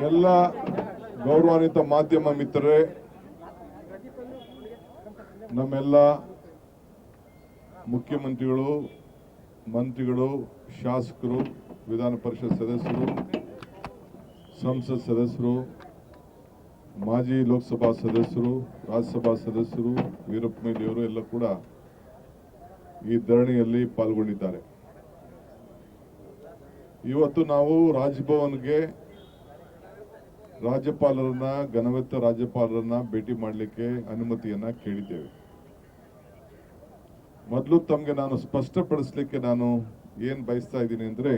ಎಲ್ಲ ಗೌರವಾನ್ವಿತ ಮಾಧ್ಯಮ ಮಿತ್ರರೇ, ನಮ್ಮೆಲ್ಲ ಮುಖ್ಯಮಂತ್ರಿಗಳು, ಮಂತ್ರಿಗಳು, ಶಾಸಕರು, ವಿಧಾನ ಪರಿಷತ್ ಸದಸ್ಯರು, ಸಂಸತ್ ಸದಸ್ಯರು, ಮಾಜಿ ಲೋಕಸಭಾ ಸದಸ್ಯರು, ರಾಜ್ಯಸಭಾ ಸದಸ್ಯರು, ವೀರಪ್ಪ ಮೊಯ್ಲಿಯವರು ಎಲ್ಲ ಕೂಡ ಈ ಧರಣಿಯಲ್ಲಿ ಪಾಲ್ಗೊಂಡಿದ್ದಾರೆ. ಇವತ್ತು ನಾವು ರಾಜಭವನ್ಗೆ ರಾಜ್ಯಪಾಲರನ್ನ, ಘನವೆತ್ತ ರಾಜ್ಯಪಾಲರನ್ನ ಭೇಟಿ ಮಾಡಲಿಕ್ಕೆ ಅನುಮತಿಯನ್ನ ಕೇಳಿದ್ದೇವೆ. ಮೊದಲು ತಮಗೆ ನಾನು ಸ್ಪಷ್ಟಪಡಿಸಲಿಕ್ಕೆ ನಾನು ಏನ್ ಬಯಸ್ತಾ ಇದ್ದೀನಿ ಅಂದ್ರೆ,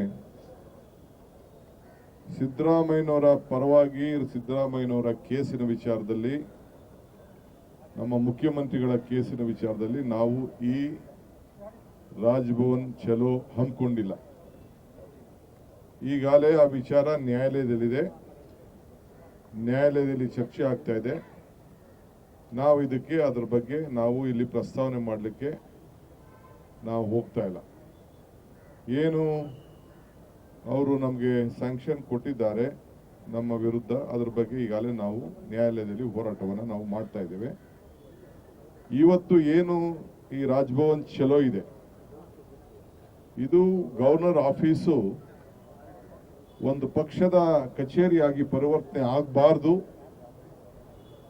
ಸಿದ್ದರಾಮಯ್ಯನವರ ಪರವಾಗಿ ಸಿದ್ದರಾಮಯ್ಯನವರ ಕೇಸಿನ ವಿಚಾರದಲ್ಲಿ, ನಮ್ಮ ಮುಖ್ಯಮಂತ್ರಿಗಳ ಕೇಸಿನ ವಿಚಾರದಲ್ಲಿ ನಾವು ಈ ರಾಜಭವನ್ ಚಲೋ ಹಮ್ಮಿಕೊಂಡಿಲ್ಲ. ಈಗಾಗಲೇ ಆ ವಿಚಾರ ನ್ಯಾಯಾಲಯದಲ್ಲಿದೆ, ನ್ಯಾಯಾಲಯದಲ್ಲಿ ಚರ್ಚೆ ಆಗ್ತಾ ಇದೆ. ನಾವು ಇದಕ್ಕೆ ಅದರ ಬಗ್ಗೆ ನಾವು ಇಲ್ಲಿ ಪ್ರಸ್ತಾವನೆ ಮಾಡಲಿಕ್ಕೆ ನಾವು ಹೋಗ್ತಾ ಇಲ್ಲ. ಏನು ಅವರು ನಮಗೆ ಸ್ಯಾಂಕ್ಷನ್ ಕೊಟ್ಟಿದ್ದಾರೆ ನಮ್ಮ ವಿರುದ್ಧ, ಅದರ ಬಗ್ಗೆ ಈಗಾಗಲೇ ನಾವು ನ್ಯಾಯಾಲಯದಲ್ಲಿ ಹೋರಾಟವನ್ನು ನಾವು ಮಾಡ್ತಾ ಇದ್ದೇವೆ. ಇವತ್ತು ಏನು ಈ ರಾಜಭವನ್ ಚಲೋ ಇದೆ, ಇದು ಗವರ್ನರ್ ಆಫೀಸು ಒಂದು ಪಕ್ಷದ ಕಚೇರಿಯಾಗಿ ಪರಿವರ್ತನೆ ಆಗಬಾರ್ದು.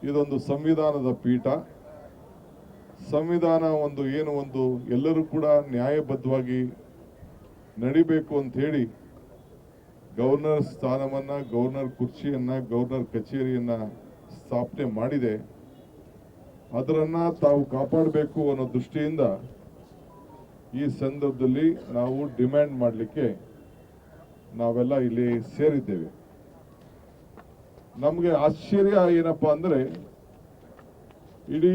ಇದೊಂದು ಸಂವಿಧಾನದ ಪೀಠ. ಸಂವಿಧಾನ ಒಂದು ಎಲ್ಲರೂ ಕೂಡ ನ್ಯಾಯಬದ್ಧವಾಗಿ ನಡಿಬೇಕು ಅಂತ ಹೇಳಿ ಗವರ್ನರ್ ಸ್ಥಾನವನ್ನ, ಗವರ್ನರ್ ಕುರ್ಚಿಯನ್ನ, ಗವರ್ನರ್ ಕಚೇರಿಯನ್ನ ಸ್ಥಾಪನೆ ಮಾಡಿದೆ. ಅದರನ್ನ ತಾವು ಕಾಪಾಡಬೇಕು ಅನ್ನೋ ದೃಷ್ಟಿಯಿಂದ ಈ ಸಂದರ್ಭದಲ್ಲಿ ನಾವು ಡಿಮ್ಯಾಂಡ್ ಮಾಡಲಿಕ್ಕೆ ನಾವೆಲ್ಲ ಇಲ್ಲಿ ಸೇರಿದ್ದೇವೆ. ನಮಗೆ ಆಶ್ಚರ್ಯ ಏನಪ್ಪಾ ಅಂದ್ರೆ, ಇಡೀ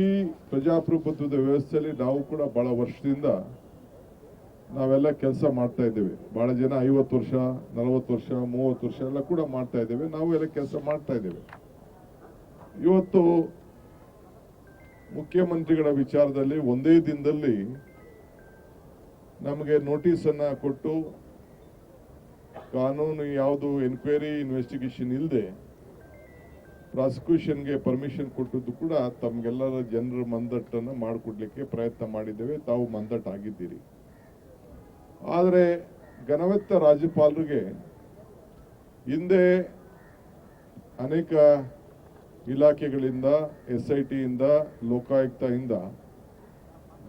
ಪ್ರಜಾಪ್ರಭುತ್ವದ ವ್ಯವಸ್ಥೆಯಲ್ಲಿ ನಾವು ಕೂಡ ಬಹಳ ವರ್ಷದಿಂದ ನಾವೆಲ್ಲ ಕೆಲಸ ಮಾಡ್ತಾ ಇದ್ದೇವೆ. ಬಹಳ ಜನ 50 ವರ್ಷ, 40 ವರ್ಷ, 30 ವರ್ಷ ಎಲ್ಲ ಕೂಡ ಮಾಡ್ತಾ ಇದ್ದೇವೆ. ನಾವು ಎಲ್ಲ ಕೆಲಸ ಮಾಡ್ತಾ ಇದ್ದೇವೆ. ಇವತ್ತು ಮುಖ್ಯಮಂತ್ರಿಗಳ ವಿಚಾರದಲ್ಲಿ ಒಂದೇ ದಿನದಲ್ಲಿ ನಮಗೆ ನೋಟಿಸ್ ಅನ್ನ ಕೊಟ್ಟು, ಕಾನೂನು ಯಾವುದು ಎನ್ಕ್ವೈರಿ ಇನ್ವೆಸ್ಟಿಗೇಷನ್ ಇಲ್ಲದೆ ಪ್ರಾಸಿಕ್ಯೂಷನ್ಗೆ ಪರ್ಮಿಷನ್ ಕೊಟ್ಟದ್ದು ಕೂಡ ತಮ್ಗೆಲ್ಲರ ಜನರ ಮಂದಟ್ಟನ್ನು ಮಾಡಿಕೊಡ್ಲಿಕ್ಕೆ ಪ್ರಯತ್ನ ಮಾಡಿದ್ದೇವೆ. ತಾವು ಮಂದಟ್ ಆಗಿದ್ದೀರಿ. ಆದರೆ ಘನವೆತ್ತ ರಾಜ್ಯಪಾಲರಿಗೆ ಹಿಂದೆ ಅನೇಕ ಇಲಾಖೆಗಳಿಂದ, SIT ಇಂದ, ಲೋಕಾಯುಕ್ತದಿಂದ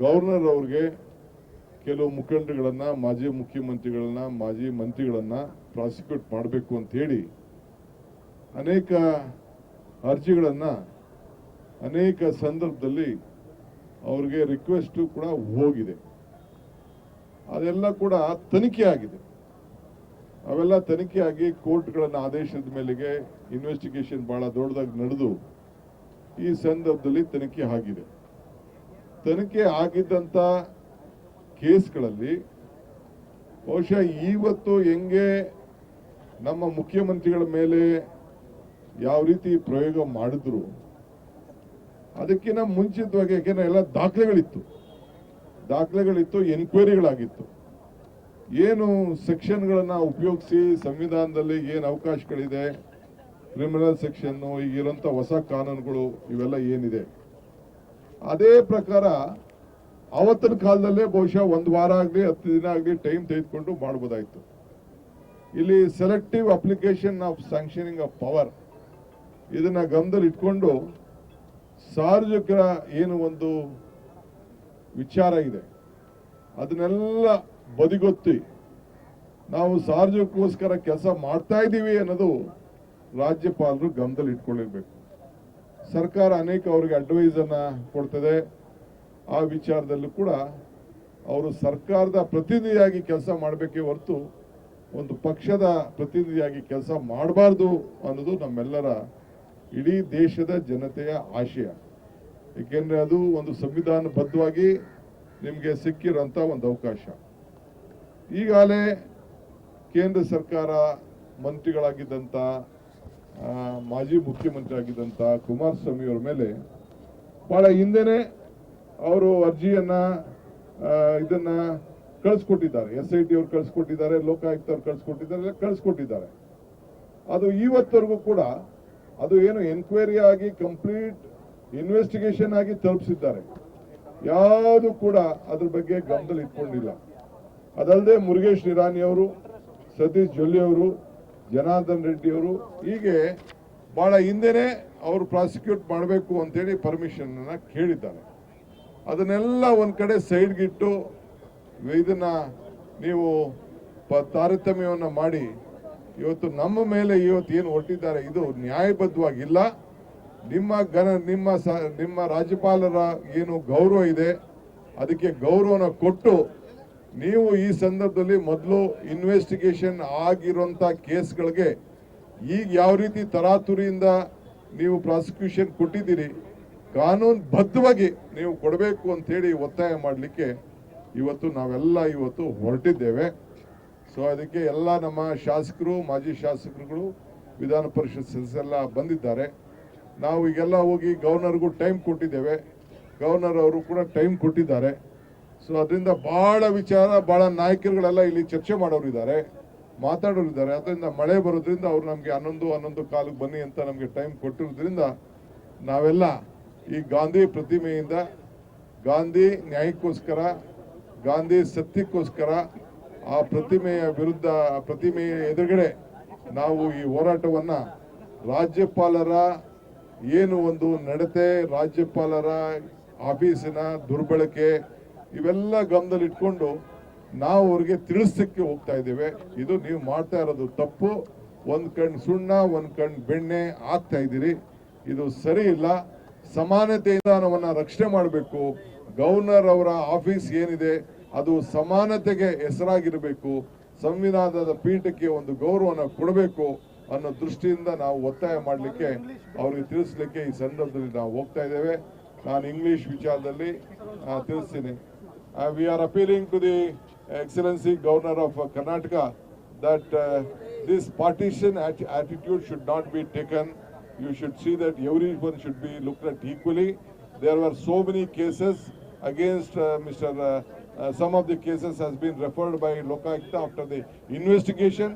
ಗವರ್ನರ್ ಅವ್ರಿಗೆ ಕೆಲವು ಮುಖಂಡಗಳನ್ನ, ಮಾಜಿ ಮುಖ್ಯಮಂತ್ರಿಗಳನ್ನ, ಮಾಜಿ ಮಂತ್ರಿಗಳನ್ನ ಪ್ರಾಸಿಕ್ಯೂಟ್ ಮಾಡಬೇಕು ಅಂತ ಹೇಳಿ ಅನೇಕ ಅರ್ಜಿಗಳನ್ನ ಅನೇಕ ಸಂದರ್ಭದಲ್ಲಿ ಅವ್ರಿಗೆ ರಿಕ್ವೆಸ್ಟ್ ಕೂಡ ಹೋಗಿದೆ. ಅದೆಲ್ಲ ಕೂಡ ತನಿಖೆ ಆಗಿದೆ. ಅವೆಲ್ಲ ತನಿಖೆಯಾಗಿ ಕೋರ್ಟ್ಗಳನ್ನ ಆದೇಶದ ಮೇಲೆಗೆ ಇನ್ವೆಸ್ಟಿಗೇಷನ್ ಬಹಳ ದೊಡ್ಡದಾಗಿ ನಡೆದು ಈ ಸಂದರ್ಭದಲ್ಲಿ ತನಿಖೆ ಆಗಿದೆ. ತನಿಖೆ ಆಗಿದ್ದಂತ ಕೇಸ್ಗಳಲ್ಲಿ ಬಹುಶಃ ಇವತ್ತು ಹೆಂಗೆ ನಮ್ಮ ಮುಖ್ಯಮಂತ್ರಿಗಳ ಮೇಲೆ ಯಾವ ರೀತಿ ಪ್ರಯೋಗ ಮಾಡಿದ್ರು, ಅದಕ್ಕಿಂತ ಮುಂಚಿತವಾಗಿ, ಯಾಕೆಂದ್ರೆ ಎಲ್ಲ ದಾಖಲೆಗಳಿತ್ತು, ಎನ್ಕ್ವೈರಿಗಳಾಗಿತ್ತು. ಏನು ಸೆಕ್ಷನ್ಗಳನ್ನ ಉಪಯೋಗಿಸಿ ಸಂವಿಧಾನದಲ್ಲಿ ಏನು ಅವಕಾಶಗಳಿದೆ, ಕ್ರಿಮಿನಲ್ ಸೆಕ್ಷನ್, ಈಗಿರುವಂತ ಹೊಸ ಕಾನೂನುಗಳು ಇವೆಲ್ಲ ಏನಿದೆ, ಅದೇ ಪ್ರಕಾರ ಅವತ್ತಿನ ಕಾಲದಲ್ಲೇ ಬಹುಶಃ 1 ವಾರ ಆಗಲಿ 10 ದಿನ ಆಗಲಿ ಟೈಮ್ ತೆಗೆದುಕೊಂಡು ಮಾಡಬಹುದಾಯ್ತು. ಇಲ್ಲಿ selective application of sanctioning of power ಇದನ್ನ ಗಮನದಲ್ಲಿ ಇಟ್ಕೊಂಡು ಸಾರ್ವಜನಿಕರ ಏನು ಒಂದು ವಿಚಾರ ಇದೆ ಅದನ್ನೆಲ್ಲ ಬದಿಗೊತ್ತಿ ನಾವು ಸಾರ್ವಜನಿಕಕ್ಕೋಸ್ಕರ ಕೆಲಸ ಮಾಡ್ತಾ ಇದ್ದೀವಿ ಅನ್ನೋದು ರಾಜ್ಯಪಾಲರು ಗಮನದಲ್ಲಿ ಇಟ್ಕೊಳ್ಳಬೇಕು. ಸರ್ಕಾರ ಅನೇಕ ಅವರಿಗೆ ಅಡ್ವೈಸ್ ಅನ್ನ ಕೊಡ್ತದೆ. ಆ ವಿಚಾರದಲ್ಲೂ ಕೂಡ ಅವರು ಸರ್ಕಾರದ ಪ್ರತಿನಿಧಿಯಾಗಿ ಕೆಲಸ ಮಾಡಬೇಕೇ ಹೊರತು ಒಂದು ಪಕ್ಷದ ಪ್ರತಿನಿಧಿಯಾಗಿ ಕೆಲಸ ಮಾಡಬಾರ್ದು ಅನ್ನೋದು ನಮ್ಮೆಲ್ಲರ, ಇಡೀ ದೇಶದ ಜನತೆಯ ಆಶಯ. ಏಕೆಂದ್ರೆ ಅದು ಒಂದು ಸಂವಿಧಾನಬದ್ಧವಾಗಿ ನಿಮಗೆ ಸಿಕ್ಕಿರುವಂತ ಒಂದು ಅವಕಾಶ. ಈಗಾಗಲೇ ಕೇಂದ್ರ ಸರ್ಕಾರ ಮಂತ್ರಿಗಳಾಗಿದ್ದಂತ, ಮಾಜಿ ಮುಖ್ಯಮಂತ್ರಿ ಆಗಿದ್ದಂತ ಕುಮಾರಸ್ವಾಮಿ ಅವರ ಮೇಲೆ ಬಹಳ ಹಿಂದೆನೆ ಅವರು ಅರ್ಜಿಯನ್ನ ಇದನ್ನ ಕಳಿಸ್ಕೊಟ್ಟಿದ್ದಾರೆ. SIT ಅವರು ಕಳಿಸ್ಕೊಟ್ಟಿದ್ದಾರೆ, ಲೋಕಾಯುಕ್ತ ಅವರು ಕಳಿಸ್ಕೊಟ್ಟಿದ್ದಾರೆ. ಅದು ಇವತ್ತರೆಗೂ ಕೂಡ ಅದು ಏನು ಎನ್ಕ್ವೈರಿ ಆಗಿ ಕಂಪ್ಲೀಟ್ ಇನ್ವೆಸ್ಟಿಗೇಷನ್ ಆಗಿ ತಲುಪಿಸಿದ್ದಾರೆ. ಯಾವುದು ಕೂಡ ಅದ್ರ ಬಗ್ಗೆ ಗಮನದಲ್ಲಿ ಇಟ್ಕೊಂಡಿಲ್ಲ. ಅದಲ್ಲದೆ ಮುರುಗೇಶ್ ನಿರಾಣಿ ಅವರು, ಸತೀಶ್ ಜೊಲ್ಲೆ ಅವರು, ಜನಾರ್ದನ್ ರೆಡ್ಡಿ ಅವರು ಹೀಗೆ ಬಹಳ ಹಿಂದೆನೆ ಅವರು ಪ್ರಾಸಿಕ್ಯೂಟ್ ಮಾಡಬೇಕು ಅಂತೇಳಿ ಪರ್ಮಿಷನ್ ಕೇಳಿದ್ದಾರೆ. ಅದನ್ನೆಲ್ಲ ಒಂದ್ ಕಡೆ ಸೈಡ್ಗಿಟ್ಟು ಇದನ್ನ ನೀವು ತಾರತಮ್ಯವನ್ನು ಮಾಡಿ ಇವತ್ತು ನಮ್ಮ ಮೇಲೆ ಇವತ್ತು ಏನು ಹೊರಟಿದ್ದಾರೆ ಇದು ನ್ಯಾಯಬದ್ಧವಾಗಿಲ್ಲ. ನಿಮ್ಮ ರಾಜ್ಯಪಾಲರ ಏನು ಗೌರವ ಇದೆ ಅದಕ್ಕೆ ಗೌರವನ ಕೊಟ್ಟು ನೀವು ಈ ಸಂದರ್ಭದಲ್ಲಿ ಮೊದಲು ಇನ್ವೆಸ್ಟಿಗೇಷನ್ ಆಗಿರುವಂತ ಕೇಸ್ಗಳಿಗೆ ಈಗ ಯಾವ ರೀತಿ ತರಾತುರಿಯಿಂದ ನೀವು ಪ್ರಾಸಿಕ್ಯೂಷನ್ ಕೊಟ್ಟಿದ್ದೀರಿ ಕಾನೂನು ಬದ್ಧವಾಗಿ ನೀವು ಕೊಡಬೇಕು ಅಂತ ಹೇಳಿ ಒತ್ತಾಯ ಮಾಡಲಿಕ್ಕೆ ಇವತ್ತು ನಾವೆಲ್ಲ ಇವತ್ತು ಹೊರಟಿದ್ದೇವೆ. ಸೊ ಅದಕ್ಕೆ ಎಲ್ಲ ನಮ್ಮ ಶಾಸಕರು, ಮಾಜಿ ಶಾಸಕರುಗಳು, ವಿಧಾನ ಪರಿಷತ್ ಸದಸ್ಯರೆಲ್ಲ ಬಂದಿದ್ದಾರೆ. ನಾವು ಈಗೆಲ್ಲ ಹೋಗಿ ಗವರ್ನರ್ಗೂ ಟೈಮ್ ಕೊಟ್ಟಿದ್ದೇವೆ, ಗವರ್ನರ್ ಅವರು ಕೂಡ ಟೈಮ್ ಕೊಟ್ಟಿದ್ದಾರೆ. ಸೊ ಅದರಿಂದ ಬಹಳ ವಿಚಾರ, ಬಹಳ ನಾಯಕರುಗಳೆಲ್ಲ ಇಲ್ಲಿ ಚರ್ಚೆ ಮಾಡೋರಿದ್ದಾರೆ, ಮಾತಾಡೋರಿದ್ದಾರೆ. ಅದರಿಂದ ಮಳೆ ಬರೋದ್ರಿಂದ ಅವ್ರು ನಮಗೆ 11 ಕಾಲಕ್ಕೆ ಬನ್ನಿ ಅಂತ ನಮಗೆ ಟೈಮ್ ಕೊಟ್ಟಿರೋದ್ರಿಂದ ನಾವೆಲ್ಲ ಈ ಗಾಂಧಿ ಪ್ರತಿಮೆಯಿಂದ ಗಾಂಧಿ ನ್ಯಾಯಕ್ಕೋಸ್ಕರ, ಗಾಂಧಿ ಸತ್ಯಕ್ಕೋಸ್ಕರ, ಆ ಪ್ರತಿಮೆಯ ವಿರುದ್ಧ, ಪ್ರತಿಮೆಯ ಎದುರುಗಡೆ ನಾವು ಈ ಹೋರಾಟವನ್ನ ರಾಜ್ಯಪಾಲರ ಏನು ಒಂದು ನಡತೆ, ರಾಜ್ಯಪಾಲರ ಆಫೀಸಿನ ದುರ್ಬಳಕೆ ಇವೆಲ್ಲ ಗಮನದಲ್ಲಿಟ್ಕೊಂಡು ನಾವು ಅವ್ರಿಗೆ ತಿಳಿಸಕ್ಕೆ ಹೋಗ್ತಾ ಇದ್ದೇವೆ. ಇದು ನೀವು ಮಾಡ್ತಾ ಇರೋದು ತಪ್ಪು. ಒಂದ್ ಕಣ್ಣು ಸುಣ್ಣ, ಒಂದ್ ಕಣ್ಣು ಬೆಣ್ಣೆ ಆಗ್ತಾ ಇದ್ದೀರಿ. ಇದು ಸರಿ ಇಲ್ಲ. ಸಮಾನತೆಯಿಂದ ನಾವನ್ನ ರಕ್ಷಣೆ ಮಾಡಬೇಕು. ಗವರ್ನರ್ ಅವರ ಆಫೀಸ್ ಏನಿದೆ ಅದು ಸಮಾನತೆಗೆ ಹೆಸರಾಗಿರಬೇಕು. ಸಂವಿಧಾನದ ಪೀಠಕ್ಕೆ ಒಂದು ಗೌರವನ ಕೊಡಬೇಕು ಅನ್ನೋ ದೃಷ್ಟಿಯಿಂದ ನಾವು ಒತ್ತಾಯ ಮಾಡಲಿಕ್ಕೆ, ಅವ್ರಿಗೆ ತಿಳಿಸ್ಲಿಕ್ಕೆ ಈ ಸಂದರ್ಭದಲ್ಲಿ ನಾವು ಹೋಗ್ತಾ ಇದ್ದೇವೆ. ನಾನು ಇಂಗ್ಲಿಷ್ ವಿಚಾರದಲ್ಲಿ ತಿಳಿಸ್ತೀನಿ. We are appealing to the Excellency Governor of Karnataka that this partition attitude should not be taken. You should see that everyone should be looked at equally. There were so many cases against some of the cases has been referred by Lokayukta after the investigation.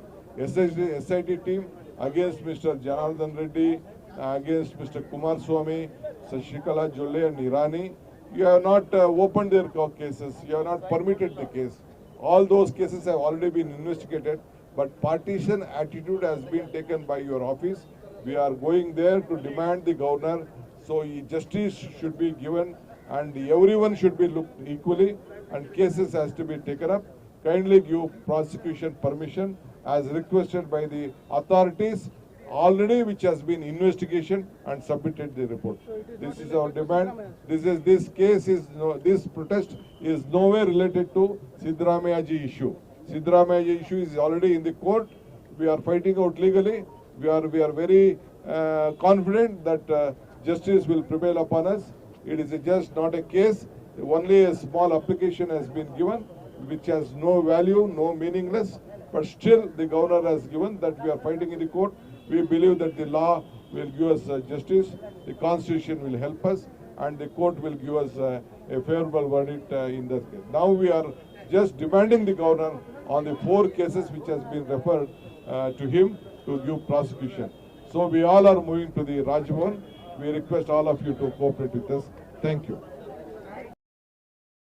SIT team against Mr. Janardhan Reddy, against Mr. Kumar Swamy, Sashikala Jolle and Irani. You have not opened their cases. You have not permitted the case. All those cases have already been investigated, but partition attitude has been taken by your office. We are going there to demand the governor. So justice should be given and everyone should be looked equally and cases has to be taken up. Kindly give prosecution permission as requested by the authorities already, which has been investigation and submitted the report. This is our demand. This case is this protest is nowhere related to Siddaramaiah ji issue. Siddaramaiah ji issue is already in the court. We are fighting out legally. We are very confident that justice will prevail upon us. It is just not a case. Only a small application has been given, which has no value, no meaningless. But still, the governor has given that we are fighting in the court. We believe that the law will give us justice, the constitution will help us, and the court will give us a favorable verdict in this case. Now we are just demanding the governor on the 4 cases which has been referred to him to give prosecution. So we all are moving to the Raj Bhavan. We request all of you to cooperate with us. Thank you.